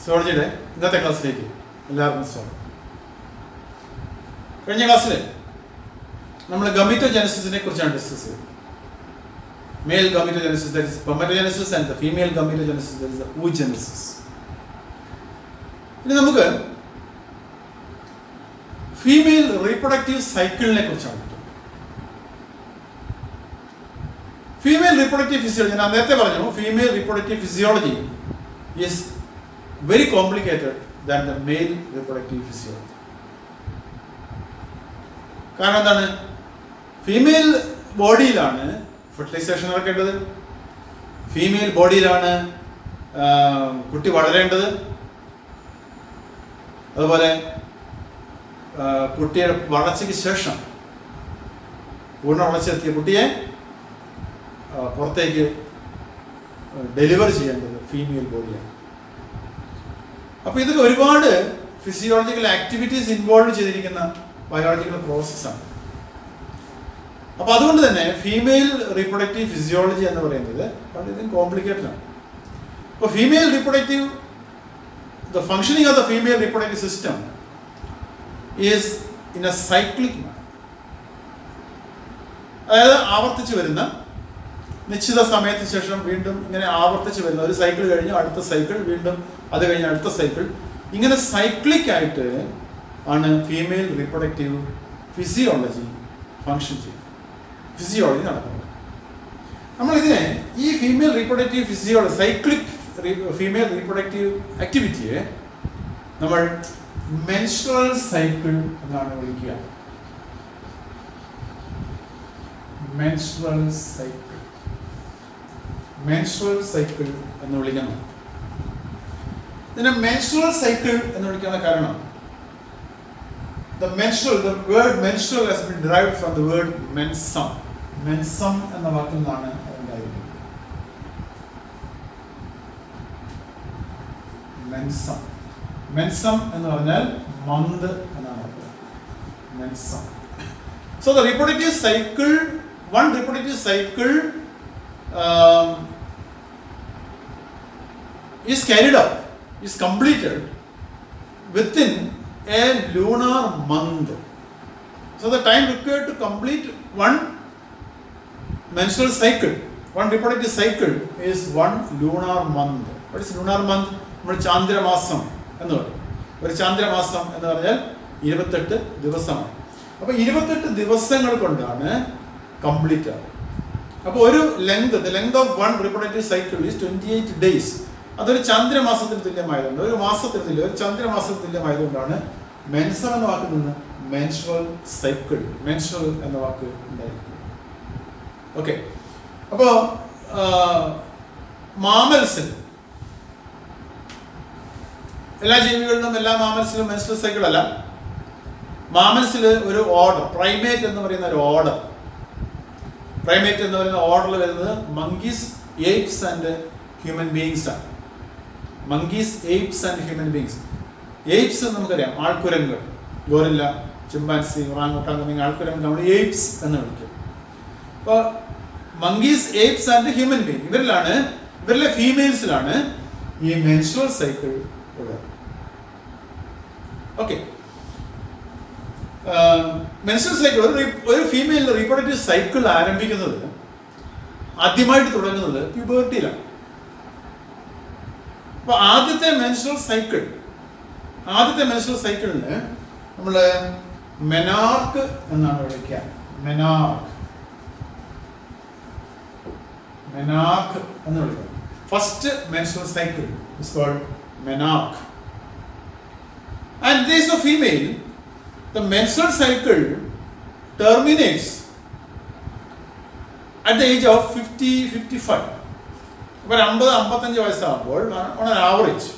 സുവോളജിയുടെ ഇന്നത്തെ ക്ലാസ്സിലേക്ക് എല്ലാവർക്കും സ്വാഗതം. കഴിഞ്ഞ ക്ലാസ്സിൽ നമ്മൾ ഗമീറ്റോജെനസിസിനെ കുറിച്ചാണ് ഡിസ്കസ് ചെയ്തത്. Male gametogenesis, that is spermatogenesis, and the female gametogenesis, that is the oogenesis. ഇനി നമുക്ക് ഫീമെയിൽ റീപ്രൊഡക്റ്റീവ് സൈക്കിളിനെ കുറിച്ചാണ്. ഫീമെയിൽ റീപ്രൊഡക്റ്റീവ് ഫിസിയോളജി, ഞാൻ നേരത്തെ പറഞ്ഞു, female reproductive physiology is very complicated than the mail reproductive physiology. കാരണം എന്താണ്? ഫീമെയിൽ ബോഡിയിലാണ് ഫെർട്ടിലൈസേഷൻ നടക്കേണ്ടത്, ഫീമെയിൽ ബോഡിയിലാണ് കുട്ടി വളരേണ്ടത്, അതുപോലെ കുട്ടിയുടെ വളർച്ചയ്ക്ക് ശേഷം പൂർണ്ണ വളർച്ചയെത്തിയ കുട്ടിയെ പുറത്തേക്ക് ഡെലിവർ ചെയ്യേണ്ടത് ഫീമെയിൽ ബോഡിയാണ്. അപ്പോൾ ഇതൊക്കെ ഒരുപാട് ഫിസിയോളജിക്കൽ ആക്ടിവിറ്റീസ് ഇൻവോൾവ് ചെയ്തിരിക്കുന്ന ബയോളജിക്കൽ പ്രോസസ്സാണ്. അപ്പോൾ അതുകൊണ്ട് തന്നെ ഫീമെയിൽ റീപ്രൊഡക്റ്റീവ് ഫിസിയോളജി എന്ന് പറയുന്നത് വളരെ കോംപ്ലിക്കേറ്റഡ് ആണ്. അപ്പോൾ female reproductive, the functioning of the female reproductive system is in a cyclic manner. അതായത് ആവർത്തിച്ച് വരുന്ന, നിശ്ചിത സമയത്തിന് ശേഷം വീണ്ടും ഇങ്ങനെ ആവർത്തിച്ച് വരുന്ന, ഒരു സൈക്കിൾ കഴിഞ്ഞ് അടുത്ത സൈക്കിൾ, വീണ്ടും അത് കഴിഞ്ഞ് അടുത്ത സൈക്കിൾ, ഇങ്ങനെ സൈക്ലിക് ആയിട്ട് ആണ് ഫീമെയിൽ റീപ്രൊഡക്റ്റീവ് ഫിസിയോളജി ഫങ്ഷൻ ചെയ്യുന്നത്, ഫിസിയോളജി നടക്കുന്നത്. നമ്മളിതിനെ ഈ female reproductive physiology, cyclic female reproductive ആക്ടിവിറ്റിയെ നമ്മൾ മെൻസ്ട്രൽ സൈക്കിൾ എന്നാണ് വിളിക്കുക. മെൻസ്ട്രൽ സൈക്കിൾ, മെൻസ്ട്രൽ സൈക്കിൾ എന്ന് വിളിക്കണം. ഇതിനെ മെൻസ്ട്രൽ സൈക്കിൾ എന്ന് വിളിക്കാനുള്ള കാരണം, the word menstrual has been derived from the word mensum. mensum എന്ന വാക്കിൽ നിന്നാണ് അതുണ്ടായിരിക്കുന്നത്. മെൻസം, മെൻസം എന്ന് പറഞ്ഞാൽ മന്ത് എന്നാണ് അർത്ഥം. മെൻസം. So the reproductive cycle, one reproductive cycle is carried out, is completed within a lunar month. So the time required to complete one menstrual cycle, one reproductive cycle, is one lunar month. What is lunar month? നമ്മൾ ചാന്ദ്രമാസം എന്ന് പറയും. ഒരു ചാന്ദ്രമാസം എന്ന് പറഞ്ഞാൽ 28 ദിവസമാണ്. അപ്പോൾ 28 ദിവസങ്ങൾ കൊണ്ടാണ് കംപ്ലീറ്റ് ആവുക. അപ്പോൾ ഒരു length, the length of one reproductive cycle is 28 days. അതൊരു ചാന്ദ്രമാസത്തിന് തുല്യമായതുകൊണ്ട്, ഒരു മാസത്തിന് തുല്യം, ഒരു ചാന്ദ്രമാസത്തിന് തുല്യമായതുകൊണ്ടാണ് മെൻസം എന്ന വാക്കിൽ നിന്ന് മെൻസ്ട്രൽ സൈക്കിൾ, മെൻസ്ട്രൽ എന്ന വാക്ക് ഉണ്ടായിരിക്കുന്നത്. ഓക്കെ. അപ്പോൾ മാമൽസിൽ, എല്ലാ ജീവികളിലും, എല്ലാ മാമൽസിലും മെൻസ്ട്രൽ സൈക്കിൾ അല്ല. മാമൽസിൽ ഒരു ഓർഡർ, പ്രൈമേറ്റ് എന്ന് പറയുന്ന ഒരു ഓർഡർ, പ്രൈമേറ്റ് എന്ന് പറയുന്ന ഓർഡറിൽ വരുന്നത് monkeys, apes and human beings ആണ്. Monkeys, apes and human beings. Apes നമുക്കറിയാം, ആൾക്കുരങ്ങ്, ഗോറില്ല, ചിമ്പാൻസി, ഒറാങ്ങുട്ടാൻ തുടങ്ങിയ ആൾക്കുരങ്ങ് നമ്മൾ ഏപ്സ് എന്ന് വിളിക്കും. അപ്പോൾ monkeys, apes and human being, ഇവരിലെ ഫീമെയിൽസിലാണ് ഈ മെൻസ്ട്രൽ സൈക്കിൾ ഉള്ളത്. ഓക്കെ. മെൻസ്ട്രൽ സൈക്കിൾ, ഒരു ഫീമെയിൽ റീപ്രൊഡക്റ്റീവ് സൈക്കിൾ ആരംഭിക്കുന്നത്, ആദ്യമായിട്ട് തുടങ്ങുന്നത് പ്യൂബർട്ടിയിലാണ്. അപ്പോൾ ആദ്യത്തെ മെൻസ്ട്രൽ സൈക്കിളിന് നമ്മൾ മെനാർക്ക് എന്നാണ് വിളിക്കുക. മെനാർക്ക് എന്ന് വിളിക്കുക. First menstrual cycle is called menarche. And this is a female. The menstrual cycle terminates at the age of 50-55. അപ്പോൾ 50-55 വയസ്സാകുമ്പോൾ ഓൺ ആൻ ആവറേജ്.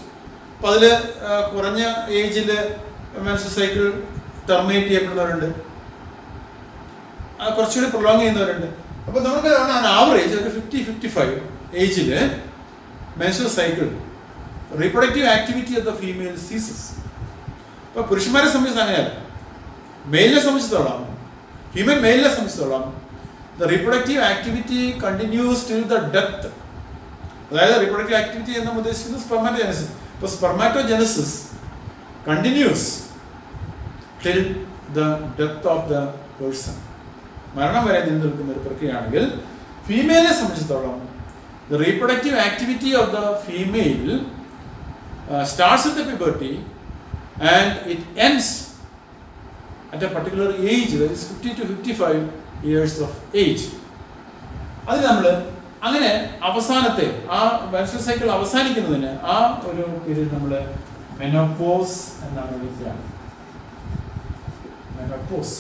അപ്പോൾ അതിൽ കുറഞ്ഞ ഏജിൽ മെൻസ്ട്രൽ സൈക്കിൾ ടെർമിനേറ്റ് ചെയ്യപ്പെടുന്നവരുണ്ട്, കുറച്ചുകൂടി പ്രൊലോങ് ചെയ്യുന്നവരുണ്ട്. അപ്പോൾ നമുക്ക് ഓൺ ആവറേജ് ഒരു 50-55 ഏജിൽ menstrual cycle, reproductive activity of the female ceases. ഇപ്പോൾ പുരുഷന്മാരെ സംബന്ധിച്ച് അങ്ങനെയല്ല. മെയിലിനെ സംബന്ധിച്ചിടത്തോളം, ഹ്യൂമൻ മെയിലിനെ സംബന്ധിച്ചിടത്തോളം, the reproductive activity continues till the death. അതായത് റീപ്രൊഡക്റ്റീവ് ആക്ടിവിറ്റി എന്ന് ഉദ്ദേശിക്കുന്നത് സ്പെർമറ്റോജെനസിസ്. So spermatogenesis continues till the death of the person. മരണം വരെ നിലനിൽക്കുന്ന ഒരു പ്രക്രിയയാണെങ്കിൽ ഫീമെയിലിനെ സംബന്ധിച്ചിടത്തോളം the reproductive activity of the female starts at the puberty and it ends at a particular age, that is 50 to 55 years of age. അത് നമ്മൾ അങ്ങനെ അവസാനത്തെ ആ മെൻസ്ട്രൽ സൈക്കിൾ അവസാനിക്കുന്നതിന് ആ ഒരു പീരീഡ് നമ്മൾ മെനോപോസ് എന്നാണ് വിളിക്കുക. Menopause.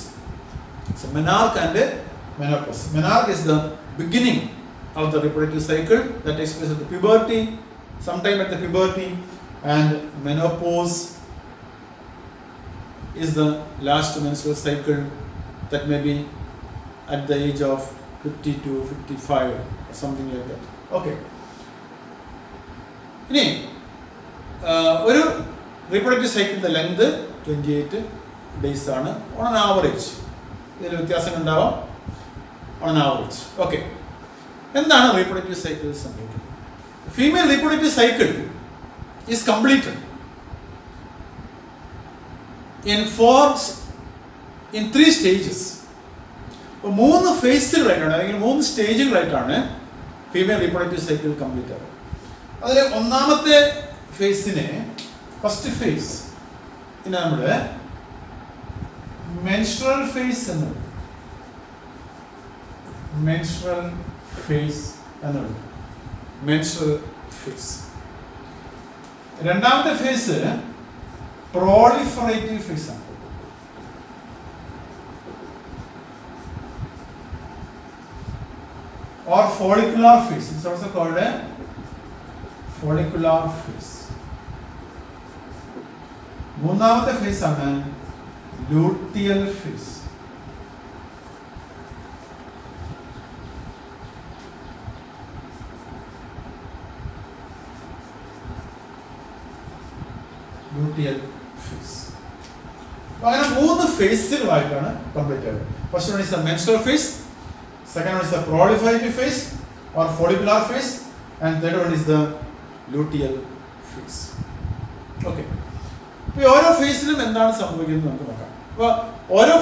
So menarche and menopause. Menarche is the beginning of the reproductive cycle that takes place at the puberty, sometime at the puberty, and menopause is the last menstrual cycle that may be at the age of 50 to 55 or something like that. Okay. ഇനി ഒരു reproductive cycle the length 28 days ആണ് on an average. ഇതിൽ വ്യത്യാസം ഉണ്ടാവാം on an average. Okay. എന്താണ് reproductive cycle സംഭവിക്കുന്നത്? Female reproductive cycle is completed in 3 stages. അപ്പോൾ 3 ഫേസുകളായിട്ടാണ് അല്ലെങ്കിൽ 3 സ്റ്റേജുകളായിട്ടാണ് ഫീമെയിൽ റീപ്രൊഡക്റ്റീവ് സൈക്കിൾ കംപ്ലീറ്റ് ആവുക. അതിൽ ഒന്നാമത്തെ ഫേസിനെ ഫസ്റ്റ് ഫേസ് ഇതിനെ നമ്മൾ menstrual phase എന്ന് പറയും. menstrual phase എന്നാണ് menstrual phase. രണ്ടാമത്തെ ഫേസ് proliferative phase ആണ്. or follicular phase. It's also called a follicular phase. മൂന്നാമത്തെ ഫേസ് ആണ് luteal phase. luteal phase. അങ്ങനെ 3 ഫേസുകളായിട്ടാണ് കംപ്ലീറ്റ് ആവുക. First one is the menstrual phase, second one is the proliferative phase or follicular phase, and third one is the luteal phase. Okay. ഇപ്പോൾ ഓരോ ഫേസിലും എന്താണ് സംഭവിക്കുന്നത് നമുക്ക് നോക്കാം. അപ്പോൾ ഓരോ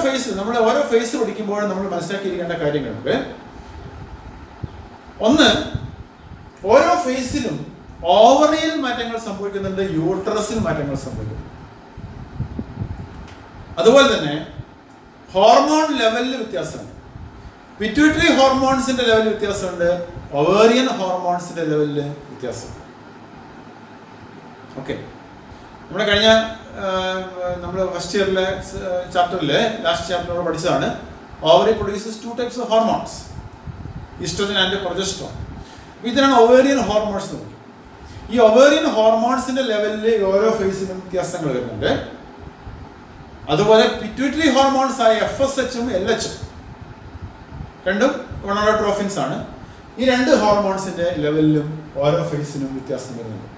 ഫേസ് പഠിക്കുമ്പോഴും നമ്മൾ മനസ്സിലാക്കിയിരിക്കേണ്ട കാര്യങ്ങളുണ്ട്. ഒന്ന്, ഓരോ ഫേസിലും ഓവറിയിൽ മാറ്റങ്ങൾ സംഭവിക്കുന്നുണ്ട്, യൂട്രസിൽ മാറ്റങ്ങൾ സംഭവിക്കുന്നു. അതുപോലെ തന്നെ ഹോർമോൺ ലെവലിൽ വ്യത്യാസമുണ്ട്. പിറ്റ്യൂട്ടറി ഹോർമോൺസിന്റെ ലെവലിൽ വ്യത്യാസമുണ്ട്, ഒവേറിയൻ ഹോർമോൺസിന്റെ ലെവലിൽ വ്യത്യാസമുണ്ട്. ഓക്കെ, നമ്മുടെ കഴിഞ്ഞ നമ്മൾ ഫസ്റ്റ് ഇയറിലെ ചാപ്റ്ററിലെ ലാസ്റ്റ് ചാപ്റ്ററിൽ പഠിച്ചതാണ്. Ovary produces 2 types of hormones, oestrogen and progesterone. ഇതിനാണ് ഒവേറിയൻ ഹോർമോൺസ് എന്ന് പറയുന്നത്. ഈ ഒവേറിയൻ ഹോർമോൺസിന്റെ ലെവലിൽ ഓരോ ഫേസിലും വ്യത്യാസങ്ങൾ വരുന്നുണ്ട്. അതുപോലെ പിറ്റ്യൂട്ടറി ഹോർമോൺസ് ആയ FSHും LHും രണ്ടും ഗോണഡോട്രോഫിൻസ് ആണ്. ഈ 2 ഹോർമോൺസിന്റെ ലെവലിലും ഓരോ ഫേസിനും വ്യത്യാസം വരുന്നുണ്ട്.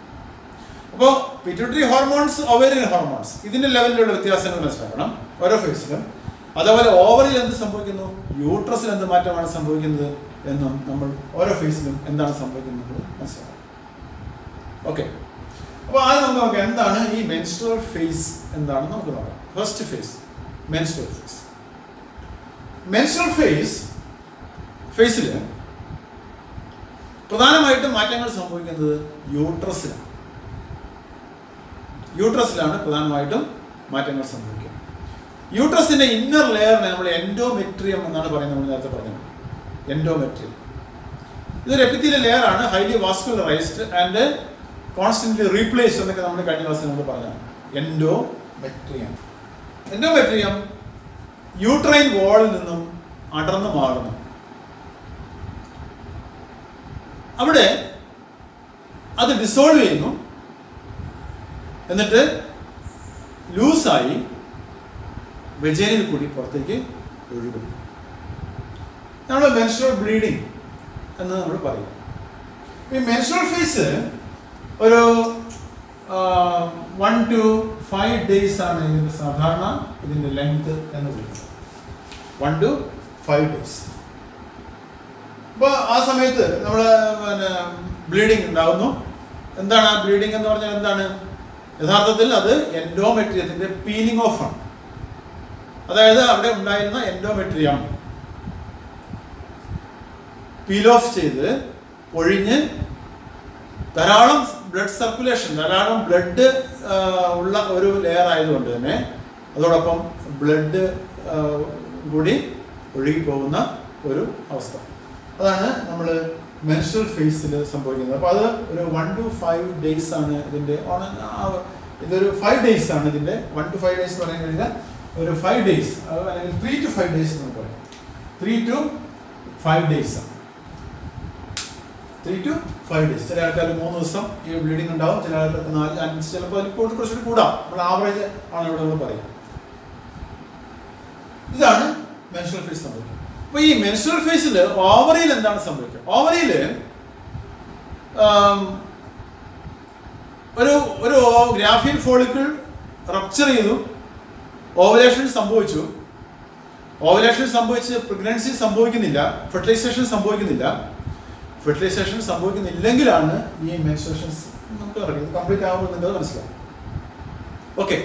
അപ്പോൾ പിറ്റ്യൂട്ടറി ഹോർമോൺസ്, ഒവേറിയൻ ഹോർമോൺസ്, ഇതിന്റെ ലെവലിലുള്ള വ്യത്യാസങ്ങൾ മനസ്സിലാക്കണം ഓരോ ഫേസിലും. അതേപോലെ ഓവറിൽ എന്ത് സംഭവിക്കുന്നു, യൂട്രസിൽ എന്ത് മാറ്റമാണ് സംഭവിക്കുന്നത് എന്നും നമ്മൾ ഓരോ ഫേസിലും എന്താണ് സംഭവിക്കുന്നത് മനസ്സിലാക്കണം. ഓക്കെ, അപ്പോൾ ആദ്യം നമുക്ക് നോക്കാം എന്താണ് ഈ മെൻസ്ട്രുവൽ ഫേസ് എന്താണെന്ന് നമുക്ക് നോക്കാം. First phase menstrual phase. Menstrual ഫേസിൽ പ്രധാനമായിട്ടും മാറ്റങ്ങൾ സംഭവിക്കുന്നത് യൂട്രസിലാണ് പ്രധാനമായിട്ടും മാറ്റങ്ങൾ സംഭവിക്കുക. യൂട്രസിന്റെ ഇന്നർ ലെയറിനെ നമ്മൾ എൻഡോമെട്രിയം എന്നാണ് പറയുന്നത്. നമ്മൾ നേരത്തെ പറഞ്ഞത് എൻഡോമെട്രിയം. ഇതൊരു എപ്പിത്തീലിയൽ ലെയർ ആണ്, highly vascularised and constantly replaced എന്നൊക്കെ നമ്മൾ കഴിഞ്ഞ ക്ലാസ്സിൽ നമ്മൾ പറഞ്ഞതാണ്. എൻഡോമെട്രിയം യൂട്രൈൻ വാളിൽ നിന്നും അടർന്നു മാറുന്നു. അവിടെ അത് ഡിസോൾവ് ചെയ്യുന്നു, എന്നിട്ട് ലൂസായി വെജൈനയിൽ കൂടി പുറത്തേക്ക് ഒഴുകുന്നു. നമ്മൾ മെൻസ്ട്രുവൽ ബ്ലീഡിങ് എന്ന് നമ്മൾ പറയും. ഈ മെൻസ്ട്രുവൽ ഫേസ് ഒരു 1 to 5 days ആണ് ഇതിൻ്റെ സാധാരണ ഇതിൻ്റെ ലെങ്ത് എന്ന് വിളിക്കുന്നത്. 1 to 5 days. അപ്പോൾ ആ സമയത്ത് നമ്മൾ ബ്ലീഡിങ് ഉണ്ടാകുന്നു. എന്താണ് ആ ബ്ലീഡിങ് എന്ന് പറഞ്ഞാൽ എന്താണ്? യഥാർത്ഥത്തിൽ അത് എൻഡോമെട്രിയത്തിൻ്റെ പീലിംഗ് ഓഫ് ആണ്. അതായത് അവിടെ ഉണ്ടായിരുന്ന എൻഡോമെട്രിയം പീൽ ഓഫ് ചെയ്ത് ഒഴിഞ്ഞ് ധാരാളം ബ്ലഡ് സർക്കുലേഷൻ, ധാരാളം ബ്ലഡ് ഉള്ള ഒരു ലെയർ ആയതുകൊണ്ട് തന്നെ അതോടൊപ്പം ബ്ലഡ് കൂടി ഒഴുകിപ്പോകുന്ന ഒരു അവസ്ഥ. അതാണ് നമ്മൾ മെൻസ്ട്രൽ ഫേസിൽ സംഭവിക്കുന്നത്. അപ്പോൾ അത് ഒരു 1 to 5 days ആണ് ഇതിൻ്റെ ഇതൊരു 5 days ആണ് ഇതിൻ്റെ 1 to 5 days എന്ന് പറയാൻ കഴിയില്ല, ഒരു 5 days അല്ലെങ്കിൽ 3 to 5 days എന്ന് പറയാം. 3 to 5 days ആണ്. 3 to 5 days. ചില ആൾക്കാർ 3 ദിവസം ഈ ബ്ലീഡിങ് ഉണ്ടാവും, ചില ആൾക്കാർക്ക് 4, 5, ചിലപ്പോൾ ഇപ്പോൾ കുറച്ചുകൂടി കൂടാം. നമ്മൾ ആവറേജ് ആണ് ഇവിടെ നിന്ന് പറയാം. ഇതാണ് മെൻസ്ട്രൽ ഫേസ് സംഭവിക്കുന്നത്. അപ്പോൾ ഈ മെൻസ്ട്രൽ ഫേസിൽ ഓവറിയിൽ എന്താണ് സംഭവിക്കുക? ഓവറിയിൽ ഒരു ഗ്രാഫിയൻ ഫോളിക്കിൾ റപ്ചർ ചെയ്തു, ഓവുലേഷൻ സംഭവിച്ചു. ഓവുലേഷൻ സംഭവിച്ച് പ്രഗ്നൻസി സംഭവിക്കുന്നില്ല, ഫെർട്ടിലൈസേഷൻ സംഭവിക്കുന്നില്ല. ഫെർട്ടിലൈസേഷൻ സംഭവിക്കുന്നില്ലെങ്കിലാണ് ഈ മെൻസ്ട്രേഷൻസ് നമുക്ക് അറിയാം. കംപ്ലീറ്റ് ആകുമ്പോൾ നിങ്ങൾക്ക് മനസ്സിലാവും. ഓക്കെ,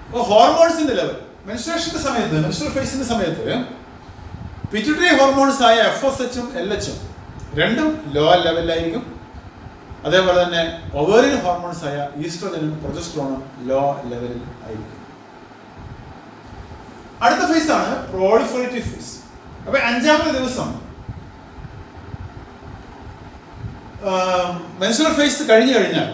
അപ്പോൾ ഹോർമോൺസിന്റെ ലെവൽ മെൻസ്ട്രേഷന്റെ സമയത്ത്, മെൻസ്ട്രൽ ഫേസിന്റെ സമയത്ത് പിറ്റ്യൂട്ടറി ഹോർമോൺസ് ആയ FSH-ഉം LH-ഉം രണ്ടും ലോ ലെവലിലായിരിക്കും. അതേപോലെ തന്നെ ഒവേറിയൻ ഹോർമോൺസ് ആയ ഈസ്ട്രോജനും പ്രൊജസ്ട്രോണും ലോ ലെവലിൽ ആയിരിക്കും. അടുത്ത ഫേസ് ആണ് പ്രോളിഫറേറ്റീവ് ഫേസ്. അപ്പൊ 5ാമത്തെ ദിവസം മെൻസ്ട്രൽ ഫേസ് കഴിഞ്ഞു കഴിഞ്ഞാൽ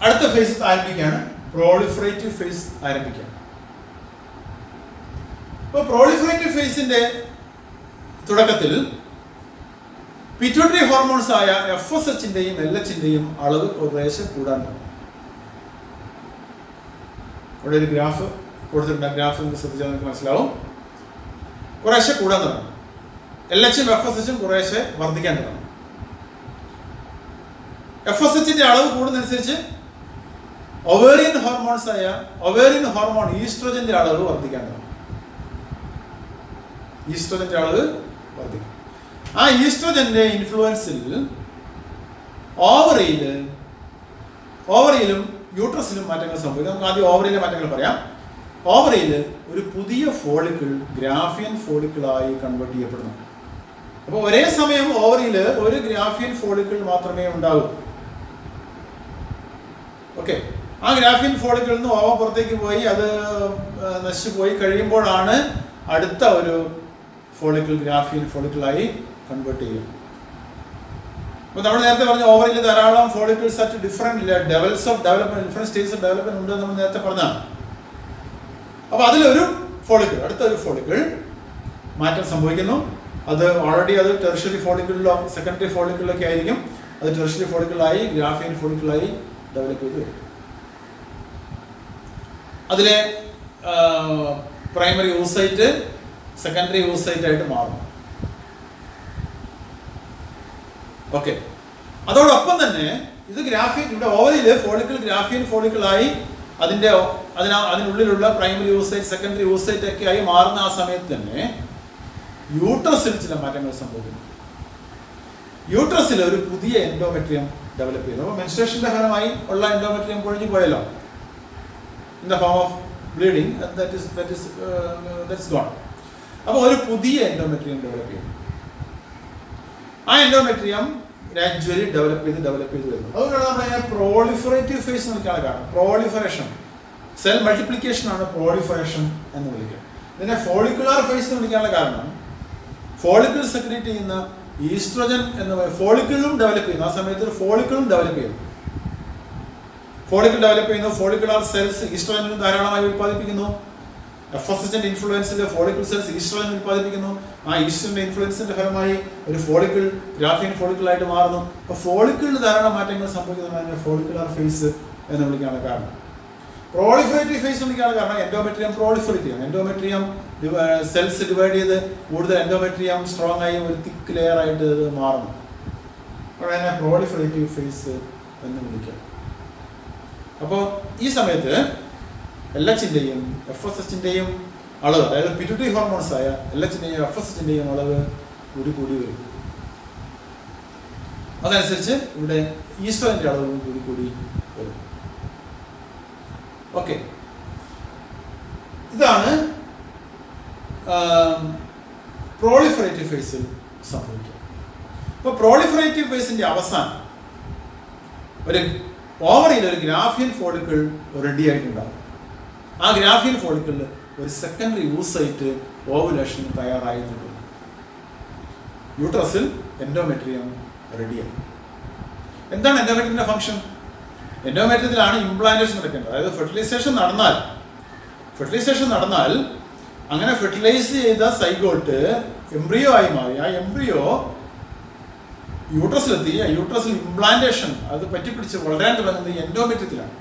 അടുത്ത ഫേസ് ആരംഭിക്കുകയാണ്, പ്രോളിഫറേറ്റീവ് ഫേസ് ആരംഭിക്കുകയാണ്. ഇപ്പോൾ പ്രോളിഫറേറ്റീവ് ഫേസിന്റെ തുടക്കത്തിൽ പിറ്റ്യൂട്ടറി ഹോർമോൺസ് ആയ FSH-ന്റെയും LH-ന്റെയും അളവ് കുറേശ്ശെ കൂടാൻ തുടങ്ങും. ഇവിടെ ഒരു ഗ്രാഫ് കൊടുത്തിട്ടുണ്ട്, ഗ്രാഫ് ശ്രദ്ധിച്ചാൽ നിങ്ങൾക്ക് മനസ്സിലാവും. കുറേശ്ശെ കൂടാൻ തുടങ്ങും. LH-ഉം FSH-ഉം കുറേശ്ശെ വർദ്ധിക്കാൻ തുടങ്ങും. FSH-ന്റെ അളവ് കൂടുന്നതനുസരിച്ച് ഒവേറിയൻ ഹോർമോൺസ് ആയ ഒവേറിയൻ ഹോർമോൺ ഈസ്ട്രോജന്റെ അളവ് വർദ്ധിക്കാൻ തുടങ്ങും. ഈസ്ട്രോജന്റെ അളവ് വർദ്ധിക്കും. ആ ഈസ്ട്രോജന്റെ ഇൻഫ്ലുവൻസിൽ ഓവറിയിലും യൂട്രസിലും മാറ്റങ്ങൾ സംഭവിക്കും. നമുക്ക് ആദ്യം ഓവറിയിലെ മാറ്റങ്ങൾ പറയാം. ഓവറിയിൽ ഒരു പുതിയ ഫോളിക്കിൾ ഗ്രാഫിയൻ ഫോളിക്കിളായി കൺവേർട്ട് ചെയ്യപ്പെടുന്നു. അപ്പോൾ ഒരേ സമയം ഓവറിയിൽ ഒരു ഗ്രാഫിയൻ ഫോളിക്കിൾ മാത്രമേ ഉണ്ടാകൂ. ഓക്കെ, ആ ഗ്രാഫിയൻ ഫോളിക്കിളിൽ നിന്ന് ഓവർ പുറത്തേക്ക് പോയി അത് നശിച്ചു പോയി കഴിയുമ്പോഴാണ് അടുത്ത ഒരു ഫോളിക്കിൾ ഗ്രാഫിയൻ ഫോളിക്കിളായി കൺവേർട്ട് ചെയ്യും. അപ്പോൾ നമ്മൾ നേരത്തെ പറഞ്ഞ ഓവറിൽ ധാരാളം follicles at different levels of development, different stages of development ഉണ്ട് നമ്മൾ നേരത്തെ പറഞ്ഞതാണ്. അപ്പോൾ അതിലൊരു ഫോളിക്കിൾ, അടുത്തൊരു ഫോളിക്കിൾ മാറ്റം സംഭവിക്കുന്നു. അത് ഓൾറെഡി അത് ടെർഷ്യറി ഫോളിക്കിളിലോ സെക്കൻഡറി ഫോളിക്കിളിലൊക്കെ ആയിരിക്കും. അത് ടെർഷ്യറി ഫോളിക്കിളായി ഗ്രാഫിയൻ ഫോളിക്കിളായി ഡെവലപ്പ് ചെയ്ത് വരും. അതിലെ പ്രൈമറി oocyte സെക്കൻഡറി oocyte ആയിട്ട് മാറും. ഓക്കെ, അതോടൊപ്പം തന്നെ ഇത് ഗ്രാഫിയൻ, ഇവിടെ ഓവറിൽ ഫോളിക്കിൾ ഗ്രാഫിയൻ ഫോളിക്കിളായി അതിനുള്ളിലുള്ള പ്രൈമറി oocyte സെക്കൻഡറി oocyte ഒക്കെ ആയി മാറുന്ന ആ സമയത്ത് തന്നെ യൂട്രസിൽ ചില മാറ്റങ്ങൾ സംഭവിക്കുന്നു. യൂട്രസിൽ ഒരു പുതിയ എൻഡോമെട്രിയം ഡെവലപ്പ് ചെയ്യുന്നു. അപ്പോൾ മെൻസ്ട്രേഷന്റെ ഫലമായി ഉള്ള എൻഡോമെട്രിയം പൊഴിഞ്ഞു പോയല്ലോ, in the form of bleeding, that's gone. അപ്പോൾ ഒരു പുതിയ എൻഡോമെട്രിയം ഡെവലപ്പ് ചെയ്യുന്നു. ആ എൻഡോമെട്രിയം ഗ്രാജുവലി ഡെവലപ്പ് ചെയ്ത് വരുന്നു. അതുകൊണ്ടാണ് നമ്മൾ പ്രോളിഫറേറ്റീവ് ഫേസ് എന്ന് വിളിക്കാനുള്ള കാരണം. പ്രോളിഫറേഷൻ, സെൽ മൾട്ടിപ്ലിക്കേഷൻ ആണ് പ്രോളിഫറേഷൻ എന്ന് വിളിക്കുന്നത്. ഇതിനെ ഫോളിക്കുലാർ ഫേസ് എന്ന് വിളിക്കാനുള്ള കാരണം ഫോളിക്കിൾ സെക്രീറ്റ് ചെയ്യുന്ന ഈസ്ട്രോജൻ എന്ന് പറയുന്നത് ഫോളിക്കിളും ഡെവലപ്പ് ചെയ്യുന്നു. ആ സമയത്ത് ഒരു ഫോളിക്കിളും ഡെവലപ്പ് ചെയ്യുന്നു. ഫോളിക്കിൾ ഡെവലപ്പ് ചെയ്യുന്നു. ഫോളിക്കുലാർ സെൽസ് ഈസ്ട്രോജൻ ധാരാളമായി ഉൽപ്പാദിപ്പിക്കുന്നു. FSH-ന്റെ ഇൻഫ്ലുവൻസിൽ ഫോളിക്കിൾ സെൽസ് ഈസ്ട്രോജൻ ഉൽപ്പാദിപ്പിക്കുന്നു. ആ ഈസ്ട്രോജന്റെ ഇൻഫ്ലുവൻസിന്റെ ഫലമായി ഒരു ഫോളിക്കിൾ ഗ്രാഫിയൻ ഫോളിക്കിളായിട്ട് മാറുന്നു. അപ്പോൾ ഫോളിക്കിളിൽ ധാരാളം മാറ്റങ്ങൾ സംഭവിക്കുന്നതാണ് ഫോളിക്കുലാർ ഫേസ് എന്ന് വിളിക്കാനുള്ള കാരണം. പ്രോളിഫറേറ്റീവ് ഫേസ് വിളിക്കാനുള്ള കാരണം എൻഡോമെട്രിയം പ്രോളിഫറേറ്റ് ചെയ്യും. എൻഡോമെട്രിയം സെൽസ് ഡിവൈഡ് ചെയ്ത് കൂടുതൽ എൻഡോമെട്രിയം സ്ട്രോങ് ആയി ഒരു തിക്ക് ലെയർ ആയിട്ട് ഇത് മാറുന്നു. അപ്പോൾ അതിനെ പ്രോളിഫറേറ്റീവ് ഫേസ് എന്ന് വിളിക്കാം. അപ്പോൾ ഈ സമയത്ത് LH-ന്റെയും FSH-ന്റെയും അളവ്, അതായത് പിറ്റ്യൂട്ടറി ഹോർമോൺസ് ആയ LH-ന്റെയും FSH-ന്റെയും അളവ് കൂടി വരും. അതനുസരിച്ച് ഇവിടെ ഈസ്ട്രോജൻ്റെ അളവ് കൂടി വരും. ഓക്കെ, ഇതാണ് പ്രോളിഫറേറ്റീവ് ഫേസിൽ സംഭവിക്കുക. അപ്പോൾ പ്രോളിഫറേറ്റീവ് ഫേസിൻ്റെ അവസാനം ഒരു ഓവറിയിൽ ഒരു ഗ്രാഫിയൻ ഫോളിക്കിൾ റെഡി ആയിട്ടുണ്ടാകും. ആ ഗ്രാഫിയൻ ഫോളിക്കിളിൽ ഒരു സെക്കൻഡറി ഊസൈറ്റ് ഓവുലേഷന് തയ്യാറായിട്ടുണ്ട്. യൂട്രസിൽ എൻഡോമെട്രിയം റെഡിയായി. എന്താണ് എൻഡോമെട്രിയത്തിൻ്റെ ഫംഗ്ഷൻ? എൻഡോമെട്രിയത്തിലാണ് ഇംപ്ലാന്റേഷൻ നടക്കേണ്ടത്. അതായത് ഫെർട്ടിലൈസേഷൻ നടന്നാൽ അങ്ങനെ ഫെർട്ടിലൈസ് ചെയ്ത സൈഗോട്ട് എംബ്രിയോ ആയി മാറി. ആ എംബ്രിയോ യൂട്രസിലെത്തി. ആ യൂട്രസിൽ ഇംപ്ലാന്റേഷൻ അത് പറ്റിപ്പിടിച്ച് വളരാൻ തുടങ്ങുന്നത് എൻഡോമെട്രിയത്തിലാണ്.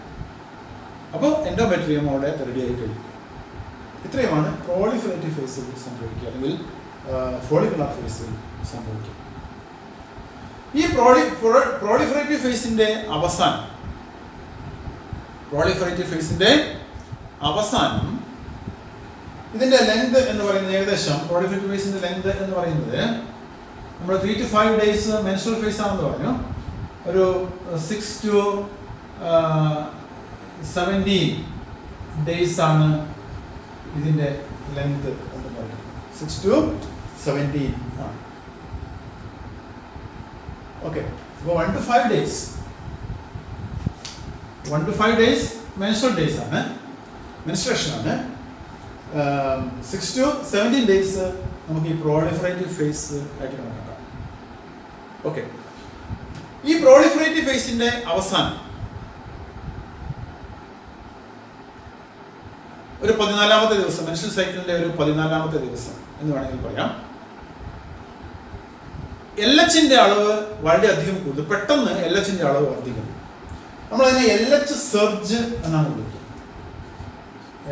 അപ്പോൾ എൻഡോമെട്രിയം അവിടെ റെഡിയായി കഴിയും. ഇത്രയുമാണ് പ്രോളിഫറേറ്റീവ് ഫേസിൽ സംഭവിക്കുക, അല്ലെങ്കിൽ ഫോളിക്കുലർ ഫേസിൽ സംഭവിക്കുക. ഈ പ്രോളിഫറേറ്റീവ് ഫേസിന്റെ അവസാനം ഇതിന്റെ ലെങ്ത് എന്ന് പറയുന്നത് ഏകദേശം പ്രോളിഫറേറ്റീവ് ഫേസിന്റെ ലെങ്ത് എന്ന് പറയുന്നത് നമ്മൾ 3 to 5 days മെൻസ്ട്രൽ ഫേസ് ആണെന്ന് പറഞ്ഞു. ഒരു 6 to 17 days ആണ് ഇതിന്റെ ലെങ്ത് എന്ന് പറയുന്നത്. 6 to 17 ആണ്. ഓക്കെ, അപ്പോൾ 1 to 5 days മെൻസ്ട്രൽ ഡേയ്സ് ആണ്, മെൻസ്ട്രേഷൻ ആണ്. 6 to 17 days നമുക്ക് ഈ പ്രോളിഫറേറ്റീവ് ഫേസ് ആയിട്ട് കണക്കാക്കാം. ഓക്കെ, ഈ പ്രോളിഫറേറ്റീവ് ഫേസിന്റെ അവസാനം ഒരു 14ാമത്തെ ദിവസം, മെൻസ്ട്രൽ സൈക്കിളിന്റെ ഒരു 14ാമത്തെ ദിവസം എന്ന് വേണമെങ്കിൽ പറയാം, LHന്റെ അളവ് വളരെയധികം കൂടുതൽ, പെട്ടെന്ന് LHന്റെ അളവ് വർദ്ധിക്കുന്നു. നമ്മളതിനെ LH സർജ് എന്നാണ് വിളിക്കുക.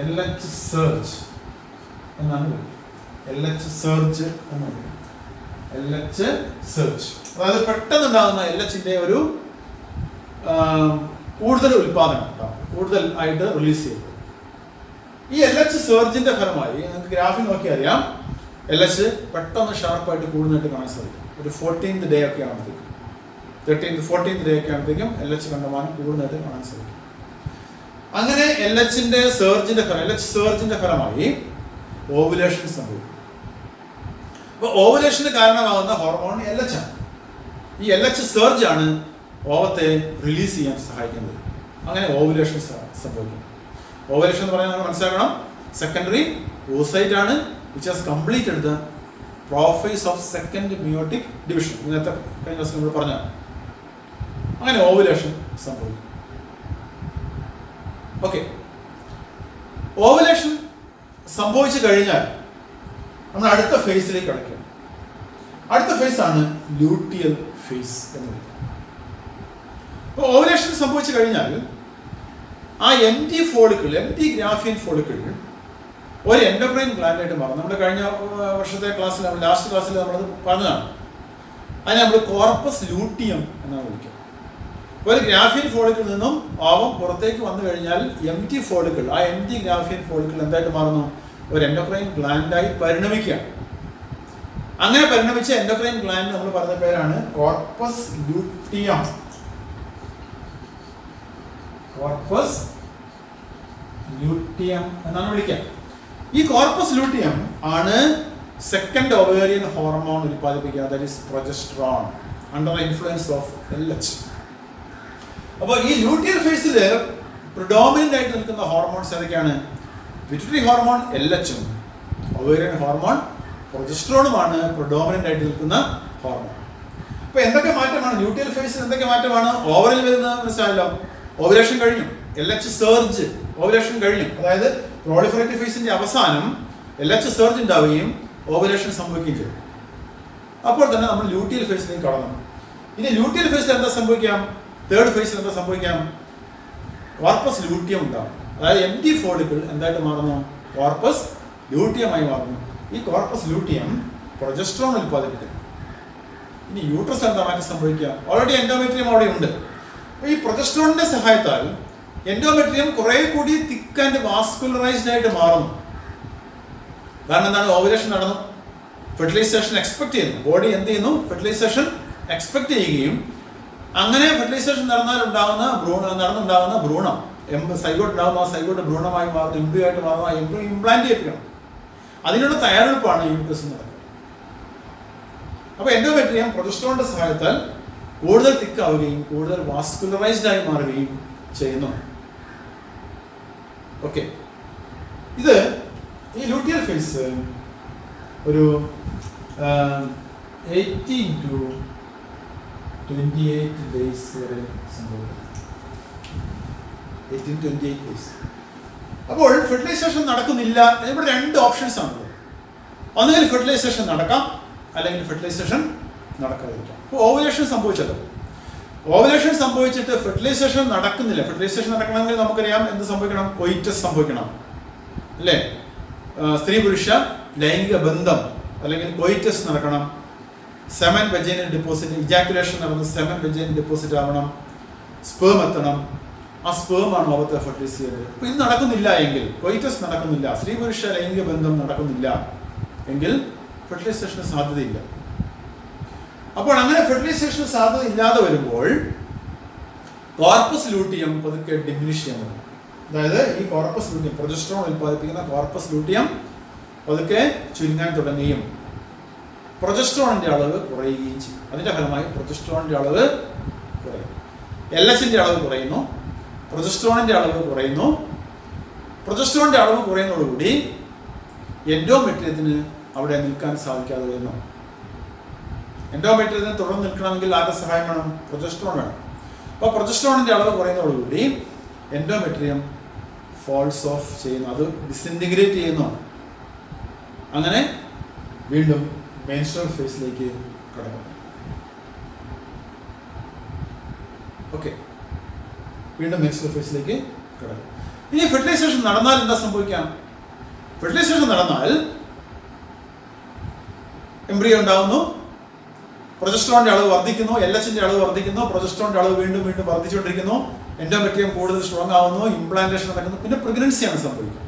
LH സർജ് എന്നാണ് വിളിക്കുക. LH സർജ് എന്ന് വിളിക്കുക. LH സർജ്, അതായത് പെട്ടെന്നുണ്ടാകുന്ന LHന്റെ ഒരു കൂടുതൽ ഉൽപാദനം ഉണ്ടാകും, കൂടുതൽ ആയിട്ട് റിലീസ് ചെയ്യും. ഈ LH സർജിന്റെ ഫലമായി നിങ്ങൾക്ക് ഗ്രാഫിൽ നോക്കി അറിയാം, LH പെട്ടെന്ന് ഷാർപ്പായിട്ട് കൂടുന്നതായിട്ട് കാണാൻ സാധിക്കും. ഒരു 14th day ഒക്കെ ആകുമ്പോഴത്തേക്കും, 13th 14th day ഒക്കെ ആകുമ്പോഴത്തേക്കും LH കണ്ടമാനം കൂടുന്നതായിട്ട് കാണാൻ സാധിക്കും. അങ്ങനെ LH സർജിന്റെ ഫലമായി ഓവുലേഷൻ സംഭവിക്കും. അപ്പോൾ ഓവുലേഷന് കാരണമാകുന്ന ഹോർമോൺ LH ആണ്. ഈ LH സർജ് ആണ് ഓവത്തെ റിലീസ് ചെയ്യാൻ സഹായിക്കുന്നത്. അങ്ങനെ ഓവുലേഷൻ സംഭവിക്കും. ഓവുലേഷൻ എന്ന് പറഞ്ഞാൽ നമ്മൾ മനസ്സിലാക്കണം, സെക്കൻഡറി oocyte ആണ് which has completed the prophase of second meiotic division. നേരത്തെ കഴിഞ്ഞ ദിവസം നമ്മൾ പറഞ്ഞാണ്. അങ്ങനെ ഓവുലേഷൻ സംഭവിക്കും. ഓക്കെ, ഓവുലേഷൻ സംഭവിച്ചു കഴിഞ്ഞാൽ നമ്മൾ അടുത്ത ഫേസിലേക്ക് കടക്കുക. അടുത്ത ഫേസ് ആണ് ലൂട്ടിയൽ ഫേസ് എന്ന് പറയുന്നത്. അപ്പോൾ ഓവുലേഷൻ സംഭവിച്ചു കഴിഞ്ഞാൽ ആ എംറ്റി ഗ്രാഫിയൻ ഫോളിക്കിൾ ഒരു എൻഡോക്രൈൻ ഗ്ലാൻഡായിട്ട് മാറും. നമ്മുടെ കഴിഞ്ഞ വർഷത്തെ ക്ലാസ്സിൽ, ലാസ്റ്റ് ക്ലാസ്സിൽ നമ്മളത് പറഞ്ഞതാണ്. അതിനെ നമ്മൾ കോർപ്പസ് ലൂട്ടിയം എന്നാണ് വിളിക്കുക. ഒരു ഗ്രാഫിയൻ ഫോളിക്കിൽ നിന്നും ഓവം പുറത്തേക്ക് വന്നു കഴിഞ്ഞാൽ എംറ്റി ഫോളിക്കിൾ, ആ എംറ്റി ഗ്രാഫിയൻ ഫോളിക്കിൾ എന്തായിട്ട് മാറുന്നു? ഒരു എൻഡോക്രൈൻ ഗ്ലാൻഡായി പരിണമിക്കുകയാണ്. അങ്ങനെ പരിണമിച്ച എൻഡോക്രൈൻ ഗ്ലാൻഡ് നമ്മൾ പറഞ്ഞ പേരാണ് കോർപ്പസ് ലൂട്ടിയം. കോർപ്പസ് ലൂട്ടിയം എന്നാണ് വിളിക്കുക. ഈ കോർപ്പസ് ലൂട്ടിയം ആണ് സെക്കൻഡ് ഒവേറിയൻ ഹോർമോൺ ഉൽപ്പാദിപ്പിക്കുക, that is progesterone, under the influence of LH. അപ്പോൾ ഈ ലൂട്ടിയൽ ഫേസിൽ പ്രിഡോമിനന്റ് ആയിട്ട് നിൽക്കുന്ന ഹോർമോൺസ് ഏതൊക്കെയാണ്? പിറ്റ്യൂട്ടറി ഹോർമോൺ LH-ഉം ഒവേറിയൻ ഹോർമോൺ പ്രൊജസ്ട്രോണുമാണ് പ്രിഡോമിനന്റ് ആയിട്ട് നിൽക്കുന്ന ഹോർമോൺ. അപ്പോൾ എന്തൊക്കെ മാറ്റമാണ് ലൂട്ടിയൽ ഫേസിൽ? എന്തൊക്കെ മാറ്റമാണ് ഓവറിൽ വരുന്നത്? മനസ്സിലായല്ലോ. ഓവുലേഷൻ കഴിഞ്ഞു, LH സർജ്, ഓവുലേഷൻ കഴിഞ്ഞു. അതായത് പ്രോളിഫറേറ്റീവ് ഫേസിന്റെ അവസാനം LH സർജ് ഉണ്ടാവുകയും ഓവുലേഷൻ സംഭവിക്കുകയും ചെയ്യും. അപ്പോൾ തന്നെ നമ്മൾ ലൂട്ടിയൽ ഫേസിലേക്ക് കടന്നു. ഇനി ലൂട്ടിയൽ ഫേസിൽ എന്താ സംഭവിക്കാം? തേർഡ് ഫേസിൽ എന്താ സംഭവിക്കാം? കോർപ്പസ് ലൂട്ടിയം ഉണ്ടാകും. അതായത് എംറ്റി ഫോളിക്കിൾ എന്തായിട്ട് മാറുന്നു? കോർപ്പസ് ലൂട്ടിയമായി മാറുന്നു. ഈ കോർപ്പസ് ലൂട്ടിയം പ്രൊജസ്ട്രോൺ ഉൽപ്പാദിപ്പിക്കുന്നു. ഇനി യൂട്രസ് എന്താ മാറ്റം സംഭവിക്കുക? ഓൾറെഡി എൻഡോമെട്രിയം അവിടെ ഉണ്ട്. അപ്പോൾ ഈ പ്രൊജസ്ട്രോണിന്റെ സഹായത്താൽ എൻഡോമെട്രിയം കുറെ കൂടി തിക്ക് ആൻഡ് വാസ്കുലറൈസ്ഡ് ആയിട്ട് മാറുന്നു. കാരണം എന്താണ്? ഓവുലേഷൻ നടന്നു, ഫെർട്ടിലൈസേഷൻ എക്സ്പെക്ട് ചെയ്യുന്നു. ബോഡി എന്ത് ചെയ്യുന്നു? ഫെർട്ടിലൈസേഷൻ എക്സ്പെക്ട് ചെയ്യുകയും അങ്ങനെ ഫെർട്ടിലൈസേഷൻ നടന്നുണ്ടാകുന്ന ഭ്രൂണം സൈഗോട്ട് ഉണ്ടാകുന്ന ആ സൈഗോട്ട് ഭ്രൂണമായി മാറുന്ന എംബ്രിയോ ആയിട്ട് മാറുന്ന ആ എംബ്രിയോ ഇംപ്ലാന്റ് ചെയ്യണം. അതിനുള്ള തയ്യാറെടുപ്പാണ് യൂട്രസ് നടക്കുന്നത്. അപ്പോൾ എൻഡോമെട്രിയം പ്രൊജസ്ട്രോണിന്റെ സഹായത്താൽ കൂടുതൽ തിക്കാവുകയും കൂടുതൽ വാസ്കുലറൈസ്ഡ് ആയി മാറുകയും ചെയ്യുന്നു. ഓക്കെ, ഇത് ഈ ലൂട്ടിയൽ ഫേസ് ഒരു 18 to 28 days വരെ സംഭവിക്കും. 18 to 28 days. അപ്പോൾ ഫെർട്ടിലൈസേഷൻ നടക്കുന്നില്ല. ഇവിടെ രണ്ട് ഓപ്ഷൻസ് ആണുള്ളത്. ഒന്നുകിൽ ഫെർട്ടിലൈസേഷൻ നടക്കാം, അല്ലെങ്കിൽ ഫെർട്ടിലൈസേഷൻ നടക്കാതിരിക്കാം. ഇപ്പോൾ ഓവുലേഷൻ സംഭവിച്ചല്ലോ. ഓവുലേഷൻ സംഭവിച്ചിട്ട് ഫെർട്ടിലൈസേഷൻ നടക്കുന്നില്ല. ഫെർട്ടിലൈസേഷൻ നടക്കണമെങ്കിൽ നമുക്കറിയാം എന്ത് സംഭവിക്കണം? കൊയിറ്റസ് സംഭവിക്കണം, അല്ലേ? സ്ത്രീ പുരുഷ ലൈംഗിക ബന്ധം അല്ലെങ്കിൽ കൊയിറ്റസ് നടക്കണം. സെമൻ വെജൈനൽ ഡിപ്പോസിറ്റ്, ഇജാക്കുലേഷൻ നടന്ന് സെമൻ വെജൈനൽ ഡിപ്പോസിറ്റ് ആവണം. സ്പേം എത്തണം. ആ സ്പേം ആണ് ഓവത്തെ ഫെർട്ടിലൈസ് ചെയ്യുന്നത്. അപ്പോൾ ഇത് നടക്കുന്നില്ല എങ്കിൽ, കൊയിറ്റസ് നടക്കുന്നില്ല, സ്ത്രീ പുരുഷ ലൈംഗിക ബന്ധം നടക്കുന്നില്ല എങ്കിൽ ഫെർട്ടിലൈസേഷന് സാധ്യതയില്ല. അപ്പോൾ അങ്ങനെ ഫെർട്ടിലൈസേഷന് സാധ്യത ഇല്ലാതെ വരുമ്പോൾ കോർപ്പസ് ലൂട്ടിയം പതുക്കെ ഡിമിനിഷ് ചെയ്യാൻ തുടങ്ങും. അതായത് ഈ കോർപ്പസ് ലൂട്ടിയം, പ്രൊജസ്ട്രോൺ ഉൽപ്പാദിപ്പിക്കുന്ന കോർപ്പസ് ലൂട്ടിയം പതുക്കെ ചുരുങ്ങാൻ തുടങ്ങുകയും പ്രൊജസ്ട്രോണിന്റെ അളവ് കുറയുകയും ചെയ്യും. അതിന്റെ ഫലമായി പ്രൊജസ്ട്രോണിന്റെ അളവ് കുറയും. LHന്റെ അളവ് കുറയുന്നു, പ്രൊജസ്ട്രോണിന്റെ അളവ് കുറയുന്നു. പ്രൊജസ്ട്രോണിന്റെ അളവ് കുറയുന്നതോടുകൂടി എൻഡോമെട്രിയത്തിന് അവിടെ നിൽക്കാൻ സാധിക്കാതെ വരുന്നു. എൻഡോമെട്രിയത്തിന് തുടർന്ന് നിൽക്കണമെങ്കിൽ ആരുടെ സഹായം വേണം? പ്രൊജസ്ട്രോൺ വേണം. അപ്പോൾ പ്രൊജസ്ട്രോണിന്റെ അളവ് കുറയുന്നതോടുകൂടി എൻഡോമെട്രിയം ഫോൾസ് ഓഫ് ചെയ്യുന്നു, അത് ഡിസിൻറ്റിഗ്രേറ്റ് ചെയ്യുന്നു. അങ്ങനെ വീണ്ടും മെൻസ്ട്രൽ ഫേസിലേക്ക് കടക്കും. ഓക്കെ, വീണ്ടും മെൻസ്ട്രൽ ഫേസിലേക്ക് കടക്കും. ഇനി ഫെർട്ടിലൈസേഷൻ നടന്നാൽ എന്താ സംഭവിക്കാം? ഫെർട്ടിലൈസേഷൻ നടന്നാൽ എംബ്രിയോ ഉണ്ടാവുന്നു, പ്രൊജസ്ട്രോണിന്റെ അളവ് വർദ്ധിക്കുന്നു, LHന്റെ അളവ് വർദ്ധിക്കുന്നു, പ്രൊജസ്ട്രോണിന്റെ അളവ് വീണ്ടും വീണ്ടും വർദ്ധിച്ചുകൊണ്ടിരിക്കുന്നു, എൻഡോമെട്രിയം കൂടുതൽ സ്ട്രോങ് ആവുന്നു, ഇംപ്ലാന്റേഷൻ നടക്കുന്നു, പിന്നെ പ്രഗ്നൻസിയാണ് സംഭവിക്കുന്നത്.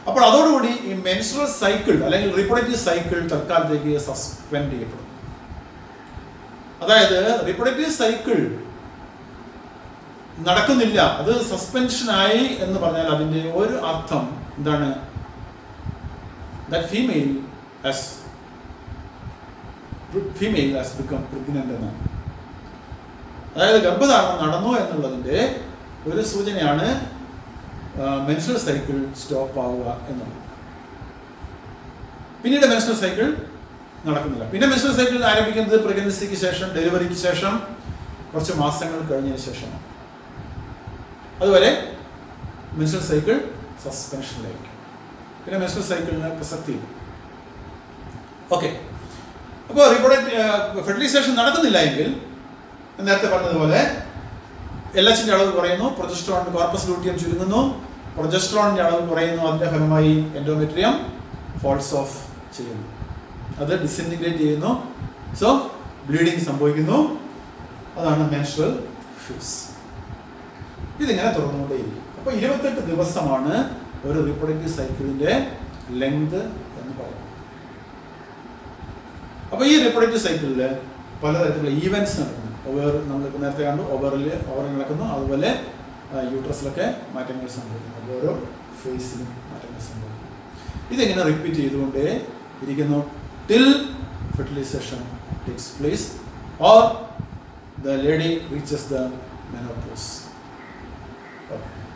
അപ്പോൾ അതോടുകൂടി ഈ മെൻസ്ട്രൽ സൈക്കിൾ അല്ലെങ്കിൽ റീപ്രൊഡക്റ്റീവ് സൈക്കിൾ തൽക്കാലത്തേക്ക് സസ്പെൻഡ് ചെയ്യപ്പെടും. അതായത് റീപ്രൊഡക്റ്റീവ് സൈക്കിൾ നടക്കുന്നില്ല, അത് സസ്പെൻഷനായി എന്ന് പറഞ്ഞാൽ അതിൻ്റെ ഒരു അർത്ഥം എന്താണ്? That female has become pregnant എന്നാണ്. അതായത് ഗർഭധാരണം നടന്നു എന്നുള്ളതിൻ്റെ ഒരു സൂചനയാണ് മെൻസ്ട്രൽ സൈക്കിൾ സ്റ്റോപ്പ് ആവുക എന്നുള്ളത്. പിന്നീട് മെൻസ്ട്രൽ സൈക്കിൾ നടക്കുന്നില്ല. പിന്നെ മെൻസ്ട്രൽ സൈക്കിൾ ആരംഭിക്കുന്നത് പ്രഗ്നൻസിക്ക് ശേഷം, ഡെലിവറിക്ക് ശേഷം കുറച്ച് മാസങ്ങൾ കഴിഞ്ഞതിന് ശേഷമാണ്. അതുവരെ മെൻസ്ട്രൽ സൈക്കിൾ സസ്പെൻഷനിലായിരിക്കും. പിന്നെ മെൻസ്ട്രൽ സൈക്കിളിന് പ്രസക്തിയില്ല. ഓക്കെ, അപ്പോൾ ഫെർട്ടിലൈസേഷൻ നടക്കുന്നില്ല എങ്കിൽ നേരത്തെ പറഞ്ഞതുപോലെ LHന്റെ അളവ് കുറയുന്നു, പ്രൊജസ്ട്രോൺ കോർപ്പസ് ലൂട്ടിയം ചുരുങ്ങുന്നു, പ്രൊജസ്ട്രോണിന്റെ അളവ് കുറയുന്നു. അതിന്റെ ഫലമായി എൻഡോമെട്രിയം ഫോൾസ് ഓഫ് ചെയ്യുന്നു, അത് ഡിസിൻറ്റിഗ്രേറ്റ് ചെയ്യുന്നു. സോ ബ്ലീഡിങ് സംഭവിക്കുന്നു. അതാണ് മെൻസ്ട്രൽ ഫേസ്. ഇതിങ്ങനെ തുറന്നുകൊണ്ടേയിരിക്കും. അപ്പോൾ 28 ദിവസമാണ് ഒരു റീപ്രൊഡക്റ്റീവ് സൈക്കിളിന്റെ ലെങ്ത് എന്ന് പറയുന്നത്. അപ്പോൾ ഈ റീപ്രൊഡക്റ്റീവ് സൈക്കിളിൽ പലതരത്തിലുള്ള ഈവൻറ്റ്സ് നടക്കുന്നു. നമ്മളിപ്പോൾ നേരത്തെ കണ്ടു, ഓവറിൽ നടക്കുന്നു, അതുപോലെ യൂട്രസിലൊക്കെ മാറ്റങ്ങൾ സംഭവിക്കുന്നു. ഓരോ ഫേസിലും മാറ്റങ്ങൾ സംഭവിക്കുന്നു. ഇതിങ്ങനെ റിപ്പീറ്റ് ചെയ്തുകൊണ്ടേ ഇരിക്കുന്നു till fertilisation takes place or the lady reaches the menopause.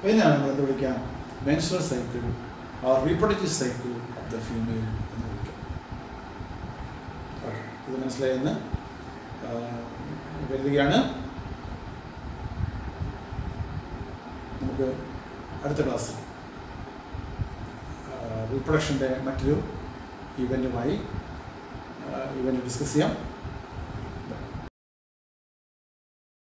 ഇതിനാണ് നമ്മൾ എന്ത് വിളിക്കാം? Menstrual cycle or reproductive cycle of the female എന്ന് വിളിക്കാം. ഓക്കെ, ഇത് മനസ്സിലായെന്ന് കരുതുകയാണ്. നമുക്ക് അടുത്ത ക്ലാസ്സിൽ റീപ്രൊഡക്ഷൻ്റെ മറ്റൊരു ഇവൻറ്റ് ഡിസ്കസ് ചെയ്യാം.